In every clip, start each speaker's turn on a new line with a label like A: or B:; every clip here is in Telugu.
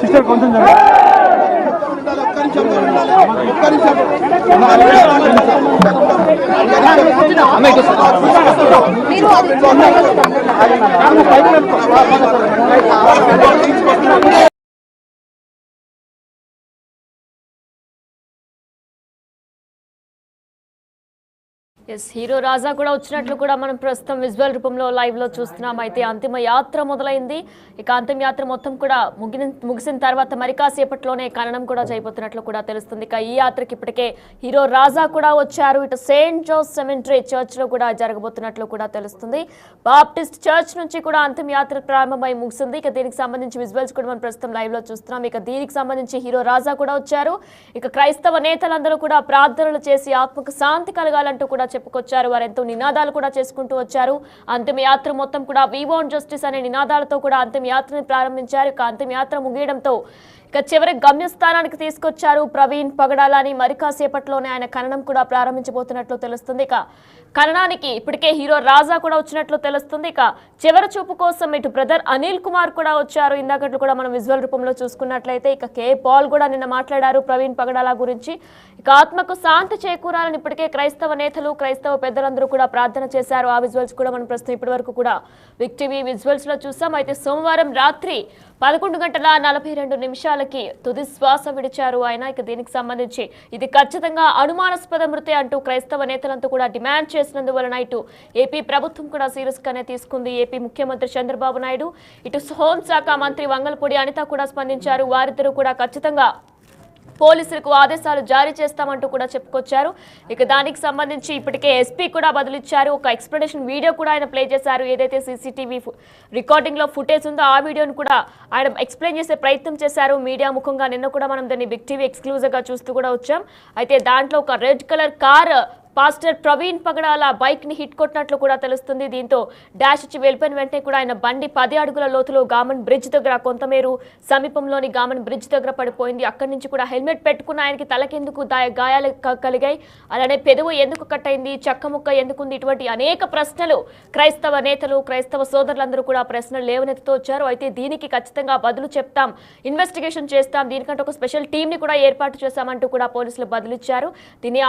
A: సిస్టర్ కొంచెం
B: హీరో రాజా కూడా వచ్చినట్లు కూడా మనం ప్రస్తుతం విజువల్ రూపంలో లైవ్ లో చూస్తున్నాం. అయితే అంతిమ యాత్ర మొదలైంది. ఇక అంతిమ యాత్ర మొత్తం కూడా ముగిసిన తర్వాత మరి కాసేపట్లోనే ఖననం కూడా చేయబోతున్నట్లు కూడా తెలుస్తుంది. ఇక ఈ యాత్రకి ఇప్పటికే హీరో రాజా కూడా వచ్చారు. ఇటు సెయింట్ జోస్ సెమెంటరీ చర్చ్ లో కూడా జరగబోతున్నట్లు కూడా తెలుస్తుంది. బాప్టిస్ట్ చర్చ్ నుంచి కూడా అంతిమ యాత్ర ప్రారంభమై ముగిసింది. ఇక దీనికి సంబంధించి విజువల్స్ కూడా మనం ప్రస్తుతం లైవ్ లో చూస్తున్నాం. ఇక దీనికి సంబంధించి హీరో రాజా కూడా వచ్చారు. ఇక క్రైస్తవ నేతలందరూ కూడా ప్రార్థనలు చేసి ఆత్మకు శాంతి కలగాలంటూ కూడా చెప్పుకొచ్చారు. వారెంతో నినాదాలు కూడా చేసుకుంటూ వచ్చారు. అంతిమ యాత్ర మొత్తం కూడా వి వాంట్ జస్టిస్ అనే నినాదాలతో కూడా అంతిమ యాత్రని ప్రారంభించారు. ఇక అంతిమ యాత్ర ముగియడంతో ఇక చివరి గమ్యస్థానానికి తీసుకొచ్చారు ప్రవీణ్ పగడాలని. మరి కాసేపట్లోనే ఆయన ఖననం కూడా ప్రారంభించబోతున్నట్లు తెలుస్తుంది. ఇక ఖననానికి ఇప్పటికే హీరో రాజా కూడా వచ్చినట్లు తెలుస్తుంది. ఇక చివరి చూపు కోసం ఇటు బ్రదర్ అనిల్ కుమార్ కూడా వచ్చారు. ఇందాకట్లు కూడా మనం విజువల్ రూపంలో చూసుకున్నట్లయితే ఇక కే పాల్ కూడా నిన్న మాట్లాడారు ప్రవీణ్ పగడాల గురించి. ఇక ఆత్మకు శాంతి చేకూరాలని ఇప్పటికే క్రైస్తవ నేతలు క్రైస్తవ పెద్దలందరూ కూడా ప్రార్థన చేశారు. ఆ విజువల్స్ కూడా మనం ప్రస్తుతం ఇప్పటి వరకు కూడా విక్ టీవీ విజువల్స్ లో చూసాం. అయితే సోమవారం రాత్రి 11:42 తుది శ్వాస విడిచారు ఆయన. ఇక దీనికి సంబంధించి ఇది ఖచ్చితంగా అనుమానాస్పద మృతి అంటూ క్రైస్తవ నేతలంతా కూడా డిమాండ్ చేసినందువలన ఇటు ఏపీ ప్రభుత్వం కూడా సీరియస్ గానే తీసుకుంది. ఏపీ ముఖ్యమంత్రి చంద్రబాబు నాయుడు, ఇటు హోంశాఖ మంత్రి వంగలపూడి అనిత కూడా స్పందించారు. వారిద్దరూ కూడా ఖచ్చితంగా పోలీసులకు ఆదేశాలు జారీ చేస్తామంటూ కూడా చెప్పుకొచ్చారు. ఇక దానికి సంబంధించి ఇప్పటికే ఎస్పీ కూడా బదులిచ్చారు. ఒక ఎక్స్ప్లెనేషన్ వీడియో కూడా ఆయన ప్లే చేశారు. ఏదైతే సీసీటీవీ రికార్డింగ్ లో ఫుటేజ్ ఉందో ఆ వీడియోను కూడా ఆయన ఎక్స్ప్లెయిన్ చేసే ప్రయత్నం చేశారు మీడియా ముఖంగా. నిన్న కూడా మనం దాన్ని బిగ్ టీవీ ఎక్స్క్లూజివ్ గా చూస్తూ కూడా వచ్చాం. అయితే దాంట్లో ఒక red colour car pastor Praveen Pagadala bike ని హిట్ కొట్టినట్లు కూడా తెలుస్తుంది. దీంతో డాష్ ఇచ్చి వెళ్ళిపోయిన వెంటనే కూడా ఆయన బండి 10 అడుగుల లోతులో గామన్ బ్రిడ్జ్ దగ్గర కొంతమేరు సమీపంలోని గామన్ బ్రిడ్జ్ దగ్గర పడిపోయింది. అక్కడి నుంచి కూడా హెల్మెట్ పెట్టుకున్న ఆయనకి తలకెందుకు గాయాలు కలిగాయి, అలానే పెదవు ఎందుకు కట్ అయింది, చెక్క ముక్క ఎందుకుంది, ఇటువంటి అనేక ప్రశ్నలు క్రైస్తవ నేతలు క్రైస్తవ సోదరులందరూ కూడా ప్రశ్నలు లేవనెత్తుతూ వచ్చారు. అయితే దీనికి ఖచ్చితంగా బదులు చెప్తాం, ఇన్వెస్టిగేషన్ చేస్తాం, దీనికంటే ఒక స్పెషల్ టీమ్ ని కూడా ఏర్పాటు చేశామంటూ కూడా పోలీసులు బదులిచ్చారు. దీన్ని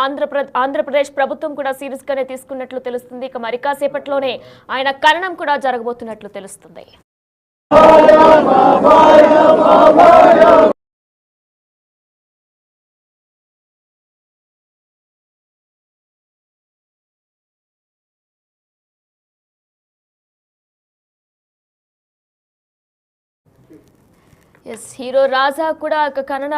B: ఆంధ్రప్రదేశ్ ప్రభుత్వం కూడా సీరియస్ గానే తీసుకున్నట్లు తెలుస్తుంది. ఇక మరి కాసేపట్లోనే ఆయన ఖననం కూడా జరగబోతున్నట్లు తెలుస్తుంది. హీరో రాజా కూడా ఖనన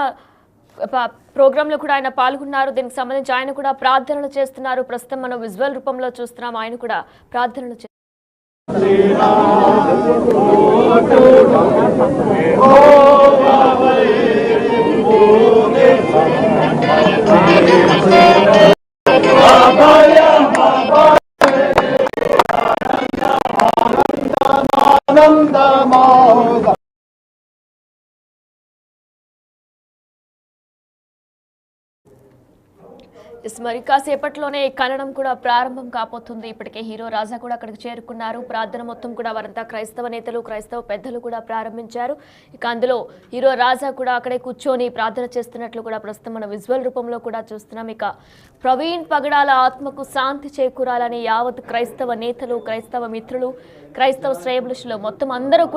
B: ప్రోగ్రామ్ లో కూడా ఆయన పాల్గొన్నారు. దీనికి సంబంధించి ఆయన కూడా ప్రార్థనలు చేస్తున్నారు. ప్రస్తుతం మనం విజువల్ రూపంలో చూస్తున్నాం. ఆయన కూడా ప్రార్థనలు చేస్తున్నారు. మరి కాసేపట్లోనే ఖననం కూడా ప్రారంభం కాబోతుంది. ఇప్పటికే హీరో రాజా కూడా అక్కడికి చేరుకున్నారు. ప్రార్థన మొత్తం కూడా వారంతా క్రైస్తవ నేతలు క్రైస్తవ పెద్దలు కూడా ప్రారంభించారు. ఇక అందులో హీరో రాజా కూడా అక్కడే కూర్చొని ప్రార్థన చేస్తున్నట్లు కూడా ప్రస్తుతం మన విజువల్ రూపంలో కూడా చూస్తున్నాం. ఇక ప్రవీణ్ పగడాల ఆత్మకు శాంతి చేకూరాలని యావత్ క్రైస్తవ నేతలు క్రైస్తవ మిత్రులు క్రైస్తవ శ్రేయభిలాషులు మొత్తం అందరూ